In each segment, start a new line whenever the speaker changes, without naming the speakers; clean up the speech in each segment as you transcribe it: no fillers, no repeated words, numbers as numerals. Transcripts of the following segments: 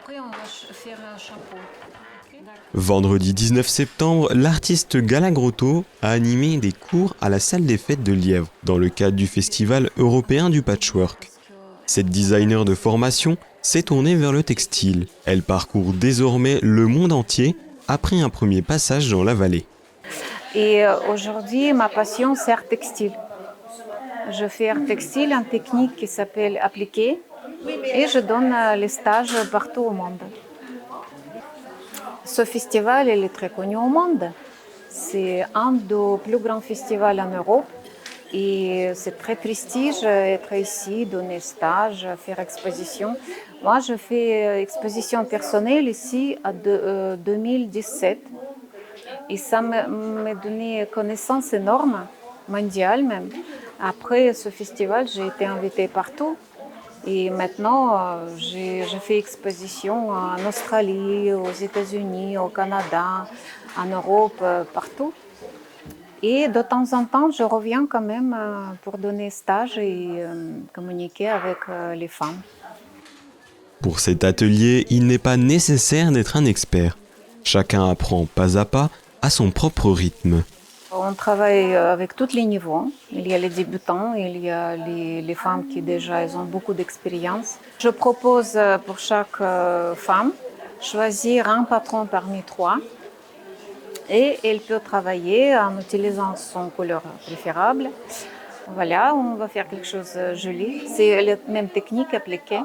Après, on va faire un chapeau.
Vendredi 19 septembre, l'artiste Gala Grotto a animé des cours à la salle des fêtes de Lièvre dans le cadre du Festival européen du patchwork. Cette designer de formation s'est tournée vers le textile. Elle parcourt désormais le monde entier après un premier passage dans la vallée.
Et aujourd'hui, ma passion, c'est art textile. Je fais art textile, une technique qui s'appelle appliqué, et je donne les stages partout au monde. Ce festival, il est très connu au monde. C'est un des plus grands festivals en Europe. Et c'est très prestige être ici, donner stage, faire exposition. Moi, je fais exposition personnelle ici en 2017. Et ça m'a donné connaissance énorme, mondiale même. Après ce festival, j'ai été invitée partout. Et maintenant, je fais exposition en Australie, aux États-Unis, au Canada, en Europe, partout. Et de temps en temps, je reviens quand même pour donner stage et communiquer avec les femmes.
Pour cet atelier, il n'est pas nécessaire d'être un expert. Chacun apprend pas à pas à son propre rythme.
On travaille avec tous les niveaux. Il y a les débutants, il y a les femmes qui déjà elles ont beaucoup d'expérience. Je propose pour chaque femme choisir un patron parmi trois. Et elle peut travailler en utilisant son couleur préférable. Voilà, on va faire quelque chose de joli. C'est la même technique appliquée.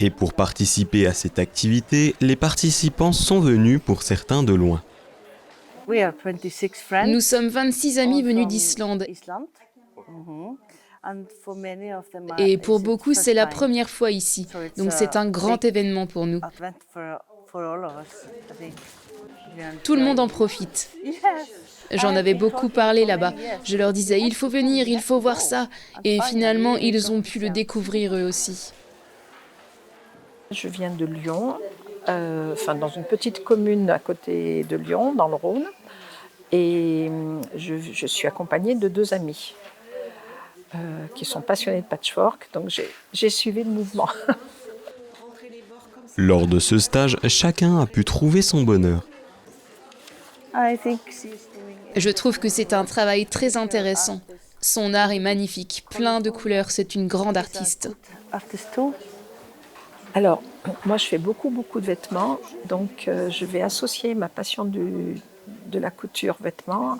Et pour participer à cette activité, les participants sont venus pour certains de loin.
Nous sommes 26 amis venus d'Islande. Et pour beaucoup, c'est la première fois ici. Donc c'est un grand événement pour nous. Tout le monde en profite. J'en avais beaucoup parlé là-bas. Je leur disais, il faut venir, il faut voir ça. Et finalement, ils ont pu le découvrir eux aussi.
Je viens de Lyon, dans une petite commune à côté de Lyon, dans le Rhône. Et je suis accompagnée de 2 amis qui sont passionnés de patchwork. Donc j'ai suivi le mouvement.
Lors de ce stage, chacun a pu trouver son bonheur.
Je trouve que c'est un travail très intéressant. Son art est magnifique, plein de couleurs. C'est une grande artiste.
Alors, moi, je fais beaucoup de vêtements. Donc, je vais associer ma passion de la couture vêtements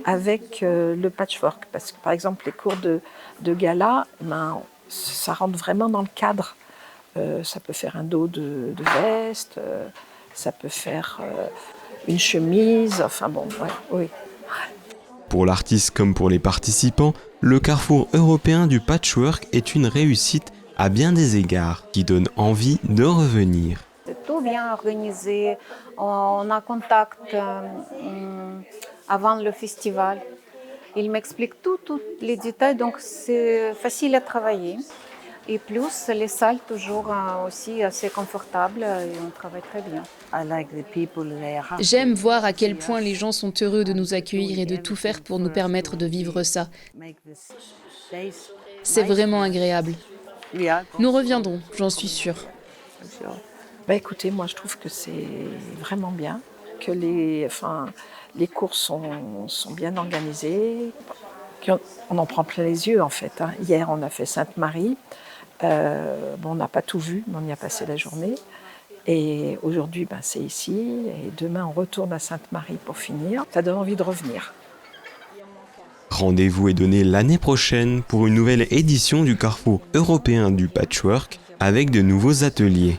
avec le patchwork. Parce que, par exemple, les cours de gala, ça rentre vraiment dans le cadre. Ça peut faire un dos de veste, ça peut faire une chemise, oui.
Pour l'artiste comme pour les participants, le carrefour européen du patchwork est une réussite à bien des égards qui donne envie de revenir.
C'est tout bien organisé, on a contact avant le festival. Il m'explique tous les détails, donc c'est facile à travailler. Et plus, les salles toujours aussi assez confortables et on travaille très bien.
J'aime voir à quel point les gens sont heureux de nous accueillir et de tout faire pour nous permettre de vivre ça. C'est vraiment agréable. Nous reviendrons, j'en suis sûre.
Écoutez, moi je trouve que c'est vraiment bien, que les cours sont bien organisés. On en prend plein les yeux en fait. Hier on a fait Sainte-Marie. On n'a pas tout vu, mais on y a passé la journée. Et aujourd'hui, c'est ici. Et demain, on retourne à Sainte-Marie pour finir. Ça donne envie de revenir.
Rendez-vous est donné l'année prochaine pour une nouvelle édition du Carrefour européen du patchwork avec de nouveaux ateliers.